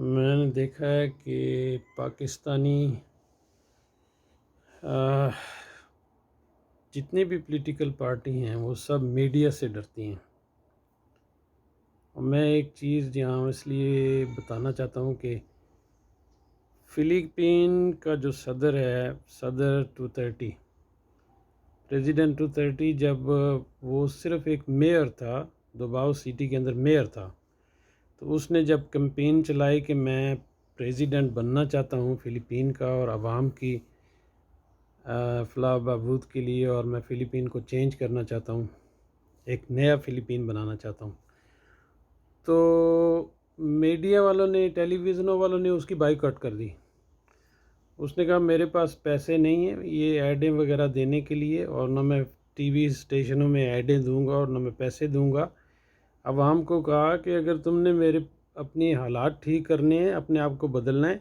میں نے دیکھا ہے کہ پاکستانی جتنی بھی پولیٹیکل پارٹی ہیں وہ سب میڈیا سے ڈرتی ہیں. اور میں ایک چیز یہاں اس لیے بتانا چاہتا ہوں کہ فلپین کا جو صدر ہے، صدر 230، پریزیڈنٹ 230، جب وہ صرف ایک میئر تھا، دوباؤ سٹی کے اندر میئر تھا، تو اس نے جب کمپین چلائی کہ میں پریزیڈنٹ بننا چاہتا ہوں فلپین کا اور عوام کی فلاح و بہبود کے لیے، اور میں فلپین کو چینج کرنا چاہتا ہوں، ایک نیا فلپین بنانا چاہتا ہوں، تو میڈیا والوں نے، ٹیلی ویژنوں والوں نے اس کی بائیکاٹ کر دی. اس نے کہا میرے پاس پیسے نہیں ہیں یہ ایڈیں وغیرہ دینے کے لیے، اور نہ میں ٹی وی اسٹیشنوں میں ایڈیں دوں گا اور نہ میں پیسے دوں گا. عوام کو کہا کہ اگر تم نے میرے اپنی حالات ٹھیک کرنے ہیں، اپنے آپ کو بدلنا ہے،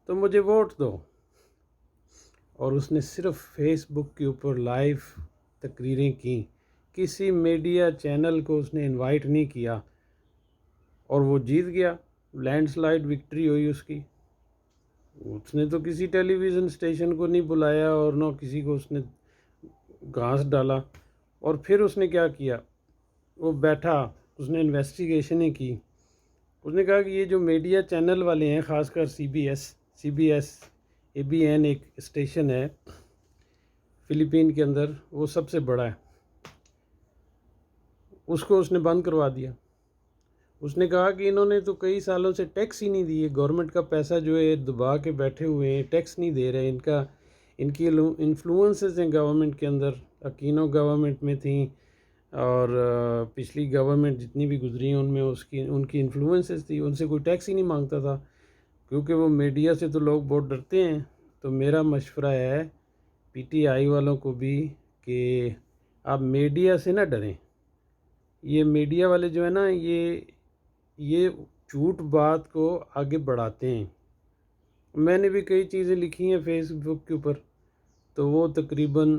تو مجھے ووٹ دو. اور اس نے صرف فیس بک کے اوپر لائیو تقریریں کیں، کسی میڈیا چینل کو اس نے انوائٹ نہیں کیا، اور وہ جیت گیا. لینڈ سلائیڈ وکٹری ہوئی اس کی. اس نے تو کسی ٹیلی ویژن اسٹیشن کو نہیں بلایا اور نہ کسی کو اس نے گھاس ڈالا. اور پھر اس نے کیا کیا، وہ بیٹھا، اس نے انویسٹیگیشنیں کی. اس نے کہا کہ یہ جو میڈیا چینل والے ہیں، خاص کر C B S A B N ایک اسٹیشن ہے فلپین کے اندر، وہ سب سے بڑا ہے، اس کو اس نے بند کروا دیا. اس نے کہا کہ انہوں نے تو کئی سالوں سے ٹیکس ہی نہیں دیے، گورنمنٹ کا پیسہ جو ہے دبا کے بیٹھے ہوئے ہیں، ٹیکس نہیں دے رہے. ان کی انفلوئنسز ہیں گورنمنٹ کے اندر، اکینو گورنمنٹ میں تھیں، اور پچھلی گورنمنٹ جتنی بھی گزری ہیں ان میں ان کی انفلوئنسز تھی. ان سے کوئی ٹیکس ہی نہیں مانگتا تھا، کیونکہ وہ میڈیا سے تو لوگ بہت ڈرتے ہیں. تو میرا مشورہ ہے پی ٹی آئی والوں کو بھی کہ آپ میڈیا سے نہ ڈریں. یہ میڈیا والے جو ہے نا، یہ جھوٹ بات کو آگے بڑھاتے ہیں. میں نے بھی کئی چیزیں لکھی ہیں فیس بک کے اوپر، تو وہ تقریباً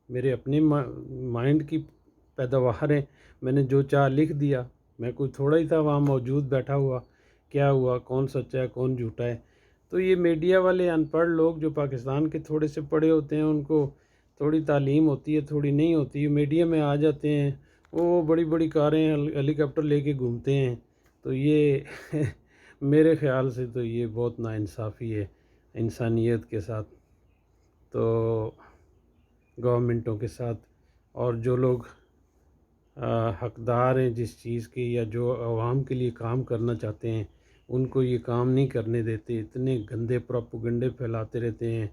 میرے اپنے مائنڈ کی پیداوار ہیں. میں نے جو چاہ لکھ دیا. میں کوئی تھوڑا ہی تھا وہاں موجود بیٹھا ہوا، کیا ہوا، کون سچا ہے کون جھوٹا ہے. تو یہ میڈیا والے ان پڑھ لوگ جو پاکستان کے تھوڑے سے پڑھے ہوتے ہیں، ان کو تھوڑی تعلیم ہوتی ہے، تھوڑی نہیں ہوتی، میڈیا میں آ جاتے ہیں، وہ بڑی بڑی کاریں ہیلی کاپٹر لے کے گھومتے ہیں. تو یہ میرے خیال سے تو یہ بہت ناانصافی ہے انسانیت کے ساتھ، تو گورنمنٹوں کے ساتھ. اور جو لوگ حقدار ہیں جس چیز کے، یا جو عوام کے لیے کام کرنا چاہتے ہیں، ان کو یہ کام نہیں کرنے دیتے. اتنے گندے پروپیگنڈے پھیلاتے رہتے ہیں،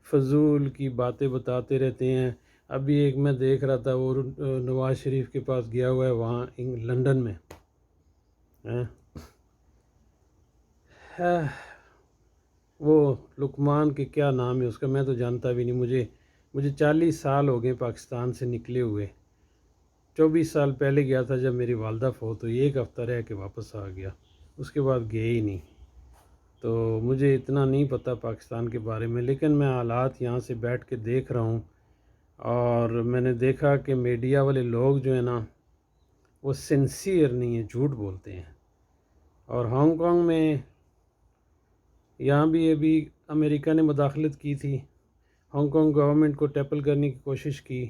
فضول کی باتیں بتاتے رہتے ہیں. ابھی ایک میں دیکھ رہا تھا، وہ نواز شریف کے پاس گیا ہوا ہے وہاں لندن میں. وہ لقمان کے کیا نام ہے اس کا، میں تو جانتا بھی نہیں. مجھے 40 سال ہو گئے پاکستان سے نکلے ہوئے. 24 سال پہلے گیا تھا جب میری والدہ فوت ہوئی، ایک ہفتہ رہ کے واپس آ گیا، اس کے بعد گئے ہی نہیں. تو مجھے اتنا نہیں پتہ پاکستان کے بارے میں، لیکن میں حالات یہاں سے بیٹھ کے دیکھ رہا ہوں، اور میں نے دیکھا کہ میڈیا والے لوگ جو ہیں نا، وہ سنسیئر نہیں ہیں، جھوٹ بولتے ہیں. اور ہانگ کانگ میں، یہاں بھی ابھی امریکہ نے مداخلت کی تھی، ہانگ کانگ گورنمنٹ کو ٹیپل کرنے کی کوشش کی.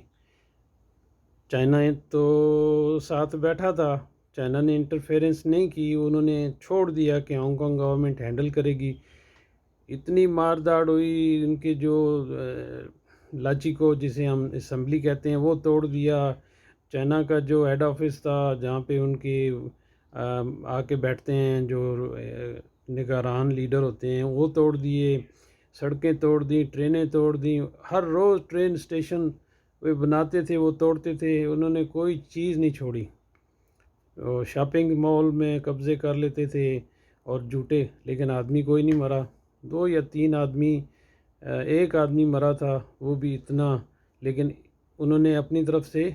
چائنا تو ساتھ بیٹھا تھا، چائنا نے انٹرفیئرنس نہیں کی، انہوں نے چھوڑ دیا کہ ہانگ کانگ گورنمنٹ ہینڈل کرے گی. اتنی مار داڑ ہوئی، ان کے جو لاچی کو جسے ہم اسمبلی کہتے ہیں وہ توڑ دیا. چائنا کا جو ہیڈ آفس تھا جہاں پہ ان کے آ کے بیٹھتے ہیں جو نگران لیڈر ہوتے ہیں، وہ توڑ دیے. سڑکیں توڑ دیں، ٹرینیں توڑ دیں، ہر روز ٹرین اسٹیشن وہ بناتے تھے وہ توڑتے تھے. انہوں نے کوئی چیز نہیں چھوڑی. شاپنگ مال میں قبضے کر لیتے تھے اور جھوٹے، لیکن آدمی کوئی نہیں مرا. 2 یا 3 آدمی، ایک آدمی مرا تھا، وہ بھی اتنا، لیکن انہوں نے اپنی طرف سے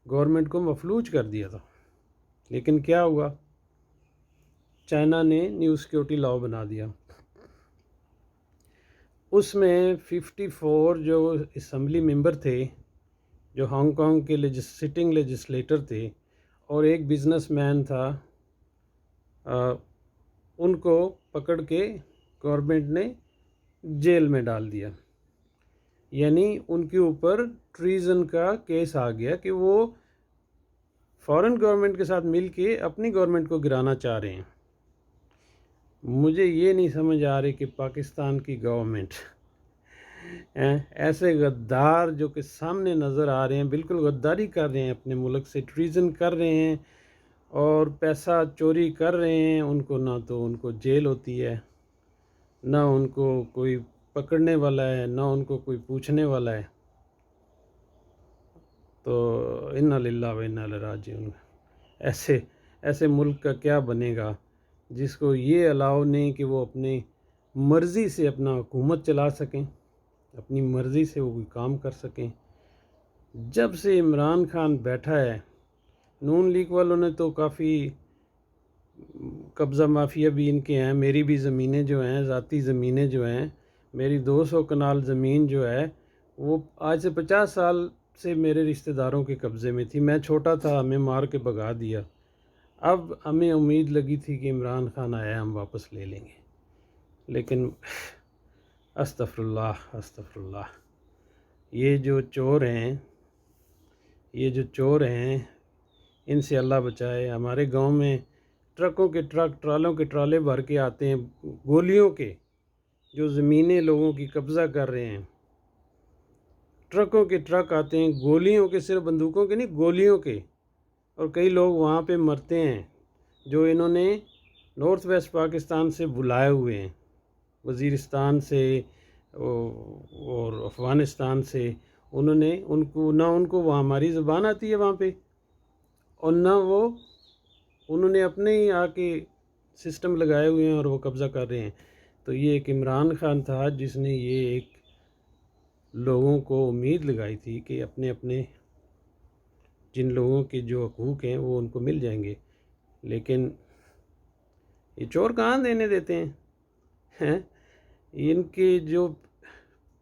گورنمنٹ کو مفلوج کر دیا تھا. لیکن کیا ہوا، چائنا نے نیو سیکیورٹی لاء بنا دیا. اس میں 54 جو اسمبلی ممبر تھے، جو ہانگ کانگ کے سٹنگ لیجسلیٹر تھے، اور ایک بزنس مین تھا. ان کو پکڑ کے گورنمنٹ نے جیل میں ڈال دیا، یعنی ان کے اوپر ٹریزن کا کیس آ گیا کہ وہ فورن گورنمنٹ کے ساتھ مل کے اپنی گورنمنٹ کو گرانا چاہ رہے ہیں۔ مجھے یہ نہیں سمجھ آ رہی کہ پاکستان کی گورنمنٹ ایسے غدار جو کہ سامنے نظر آ رہے ہیں، بالکل غداری کر رہے ہیں، اپنے ملک سے ٹریزن کر رہے ہیں اور پیسہ چوری کر رہے ہیں، ان کو نہ تو ان کو جیل ہوتی ہے، نہ ان کو کوئی پکڑنے والا ہے، نہ ان کو کوئی پوچھنے والا ہے۔ تو انا للہ و انا الیہ راجعون۔ ایسے ملک کا کیا بنے گا جس کو یہ الاؤ نہیں کہ وہ اپنی مرضی سے اپنا حکومت چلا سکیں، اپنی مرضی سے وہ کوئی کام کر سکیں۔ جب سے عمران خان بیٹھا ہے، نون لیگ والوں نے تو کافی قبضہ مافیا بھی ان کے ہیں، میری بھی زمینیں جو ہیں، ذاتی زمینیں جو ہیں، میری 200 کنال زمین جو ہے وہ آج سے 50 سال سے میرے رشتہ داروں کے قبضے میں تھی، میں چھوٹا تھا، ہمیں مار کے بھگا دیا۔ اب ہمیں امید لگی تھی کہ عمران خان آیا ہم واپس لے لیں گے، لیکن استغفر اللہ، یہ جو چور ہیں ان سے اللہ بچائے۔ ہمارے گاؤں میں ٹرکوں کے ٹرک، ٹرالوں کے ٹرالے بھر کے آتے ہیں گولیوں کے، جو زمینیں لوگوں کی قبضہ کر رہے ہیں، ٹرکوں کے ٹرک آتے ہیں گولیوں کے، صرف بندوقوں کے نہیں، گولیوں کے، اور کئی لوگ وہاں پہ مرتے ہیں جو انہوں نے نارتھ ویسٹ پاکستان سے بلائے ہوئے ہیں، وزیرستان سے اور افغانستان سے، انہوں نے ان کو وہاں ہماری زبان آتی ہے وہاں پہ، اور نہ انہوں نے اپنے ہی آ کے سسٹم لگائے ہوئے ہیں اور وہ قبضہ کر رہے ہیں۔ تو یہ ایک عمران خان تھا جس نے یہ ایک لوگوں کو امید لگائی تھی کہ اپنے جن لوگوں کے جو حقوق ہیں وہ ان کو مل جائیں گے، لیکن یہ چور کہاں دینے دیتے ہیں؟ ان کے جو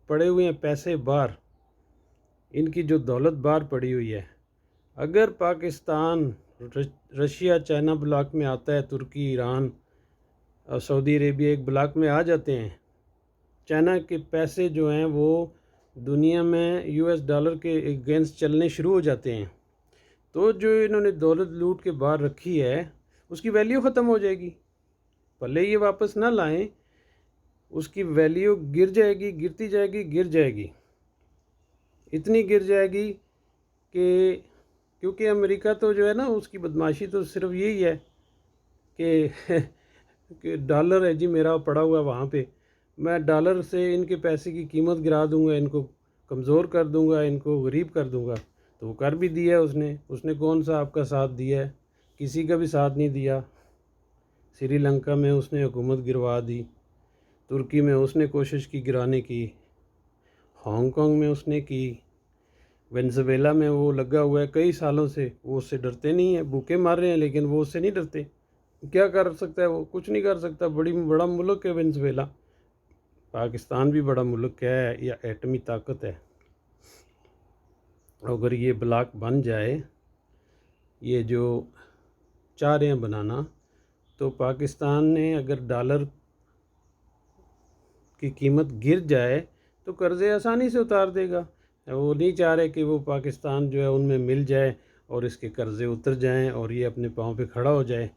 پڑے ہوئے ہیں پیسے باہر، ان کی جو دولت باہر پڑی ہوئی ہے، اگر پاکستان رشیا چائنا بلاک میں آتا ہے، ترکی، ایران اور سعودی عربیہ ایک بلاک میں آ جاتے ہیں، چائنا کے پیسے جو ہیں وہ دنیا میں US ڈالر کے اگینسٹ چلنے شروع ہو جاتے ہیں، تو جو انہوں نے دولت لوٹ کے باہر رکھی ہے اس کی ویلیو ختم ہو جائے گی، بھلے یہ واپس نہ لائیں، اس کی ویلیو گر جائے گی، گرتی جائے گی، اتنی گر جائے گی کہ کیونکہ امریکہ تو جو ہے نا، اس کی بدماشی تو صرف یہی ہے کہ ڈالر ہے جی میرا پڑا ہوا وہاں پہ، میں ڈالر سے ان کے پیسے کی قیمت گرا دوں گا، ان کو کمزور کر دوں گا، ان کو غریب کر دوں گا۔ تو وہ کر بھی دیا اس نے کون سا آپ کا ساتھ دیا ہے؟ کسی کا بھی ساتھ نہیں دیا۔ سری لنکا میں اس نے حکومت گروا دی، ترکی میں اس نے کوشش کی گرانے کی، ہانگ کانگ میں اس نے کی، وینزویلا میں وہ لگا ہوا ہے کئی سالوں سے، وہ اس سے ڈرتے نہیں ہیں، بھوکے مار رہے ہیں لیکن وہ اس سے نہیں ڈرتے۔ کیا کر سکتا ہے وہ؟ کچھ نہیں کر سکتا، بڑا ملک ہے وینزویلا۔ پاکستان بھی بڑا ملک ہے، یا ایٹمی طاقت ہے، اگر یہ بلاک بن جائے، یہ جو چاہ رہے ہیں بنانا، تو پاکستان نے اگر ڈالر کی قیمت گر جائے تو قرضے آسانی سے اتار دے گا۔ وہ نہیں چاہ رہے کہ وہ پاکستان جو ہے ان میں مل جائے اور اس کے قرضے اتر جائیں اور یہ اپنے پاؤں پہ کھڑا ہو جائے،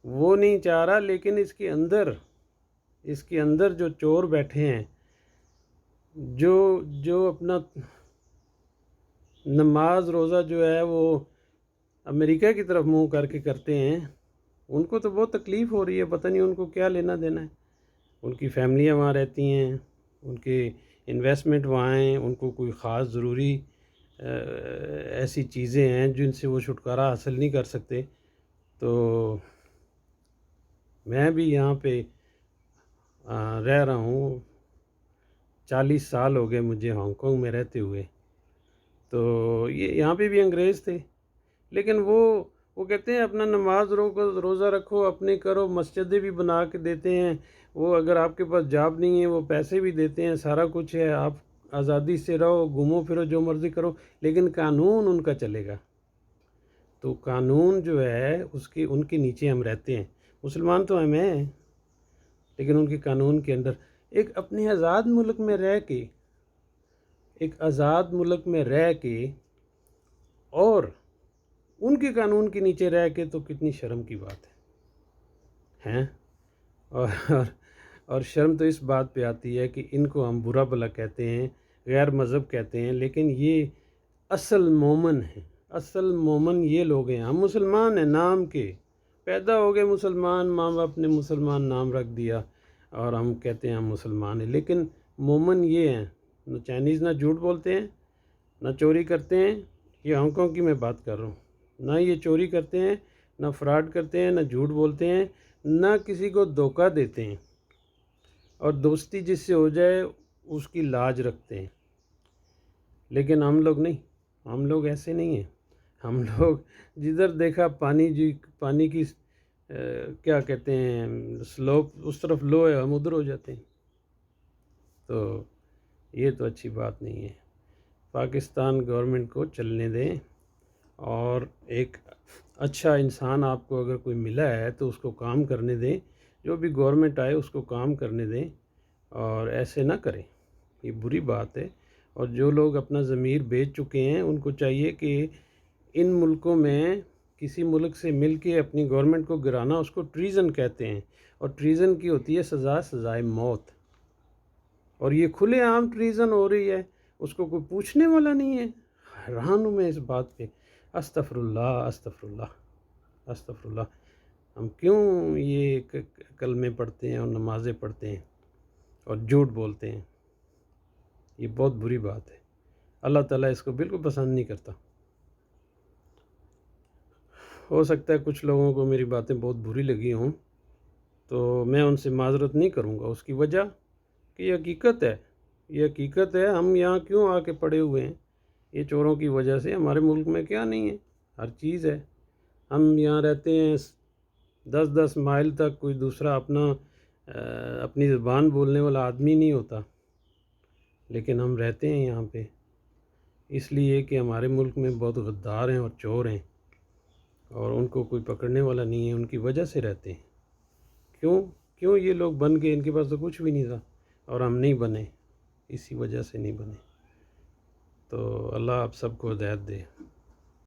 وہ نہیں چاہ رہا، لیکن اس کے اندر جو چور بیٹھے ہیں، جو اپنا نماز روزہ جو ہے وہ امریکہ کی طرف منہ کر کے کرتے ہیں، ان کو تو بہت تکلیف ہو رہی ہے، پتہ نہیں ان کو کیا لینا دینا ہے۔ ان کی فیملیاں وہاں رہتی ہیں، ان کے انویسٹمنٹ وہاں ہیں، ان کو کوئی خاص ضروری ایسی چیزیں ہیں جن سے وہ چھٹکارا حاصل نہیں کر سکتے۔ تو میں بھی یہاں پہ رہ رہا ہوں، 40 سال ہو گئے مجھے ہانگ کانگ میں رہتے ہوئے، تو یہاں پہ بھی انگریز تھے، لیکن وہ کہتے ہیں اپنا نماز روزہ رکھو، اپنے کرو، مسجدیں بھی بنا کے دیتے ہیں، وہ اگر آپ کے پاس جاب نہیں ہے وہ پیسے بھی دیتے ہیں، سارا کچھ ہے، آپ آزادی سے رہو، گھومو پھرو، جو مرضی کرو، لیکن قانون ان کا چلے گا۔ تو قانون جو ہے ان کے نیچے ہم رہتے ہیں، مسلمان تو ہم ہیں، لیکن ان کے قانون کے اندر ایک اپنے آزاد ملک میں رہ کے اور ان کے قانون کے نیچے رہ کے تو کتنی شرم کی بات ہے اور شرم تو اس بات پہ آتی ہے کہ ان کو ہم برا بھلا کہتے ہیں، غیر مذہب کہتے ہیں، لیکن یہ اصل مومن ہیں، اصل مومن یہ لوگ ہیں۔ ہم مسلمان ہیں نام کے، پیدا ہو گئے مسلمان، ماں باپ نے مسلمان نام رکھ دیا اور ہم کہتے ہیں ہم مسلمان ہیں، لیکن مومن یہ ہیں، نہ چائنیز نہ جھوٹ بولتے ہیں، نہ چوری کرتے ہیں۔ یہ ہانگ کانگ کی میں بات کر رہا ہوں، نہ یہ چوری کرتے ہیں، نہ فراڈ کرتے ہیں، نہ جھوٹ بولتے ہیں، نہ کسی کو دھوکہ دیتے ہیں، اور دوستی جس سے ہو جائے اس کی لاج رکھتے ہیں۔ لیکن ہم لوگ نہیں، ہم لوگ ایسے نہیں ہیں۔ ہم لوگ جدھر دیکھا پانی کی کیا کہتے ہیں سلوپ، اس طرف لو ہے، ہم ادھر ہو جاتے ہیں۔ تو یہ تو اچھی بات نہیں ہے۔ پاکستان گورنمنٹ کو چلنے دیں، اور ایک اچھا انسان آپ کو اگر کوئی ملا ہے تو اس کو کام کرنے دیں، جو بھی گورنمنٹ آئے اس کو کام کرنے دیں، اور ایسے نہ کریں، یہ بری بات ہے۔ اور جو لوگ اپنا ضمیر بیچ چکے ہیں ان کو چاہیے کہ ان ملکوں میں کسی ملک سے مل کے اپنی گورنمنٹ کو گرانا، اس کو ٹریزن کہتے ہیں، اور ٹریزن کی ہوتی ہے سزائے موت، اور یہ کھلے عام ٹریزن ہو رہی ہے، اس کو کوئی پوچھنے والا نہیں ہے۔ حیران ہوں میں اس بات پہ، استغفر اللہ استغفر اللہ استغفر اللہ۔ ہم کیوں یہ کلمے پڑھتے ہیں اور نمازیں پڑھتے ہیں اور جھوٹ بولتے ہیں؟ یہ بہت بری بات ہے، اللہ تعالیٰ اس کو بالکل پسند نہیں کرتا۔ ہو سکتا ہے کچھ لوگوں کو میری باتیں بہت بری لگی ہوں، تو میں ان سے معذرت نہیں کروں گا، اس کی وجہ کہ یہ حقیقت ہے، یہ حقیقت ہے۔ ہم یہاں کیوں آ کے پڑے ہوئے ہیں؟ یہ چوروں کی وجہ سے۔ ہمارے ملک میں کیا نہیں ہے؟ ہر چیز ہے۔ ہم یہاں رہتے ہیں 10 مائل تک کوئی دوسرا اپنی زبان بولنے والا آدمی نہیں ہوتا، لیکن ہم رہتے ہیں یہاں پہ اس لیے کہ ہمارے ملک میں بہت غدار ہیں اور چور ہیں، اور ان کو کوئی پکڑنے والا نہیں ہے، ان کی وجہ سے رہتے ہیں۔ کیوں یہ لوگ بن گئے؟ ان کے پاس تو کچھ بھی نہیں تھا، اور ہم نہیں بنے، اسی وجہ سے نہیں بنے۔ تو اللہ آپ سب کو ہدایت دے۔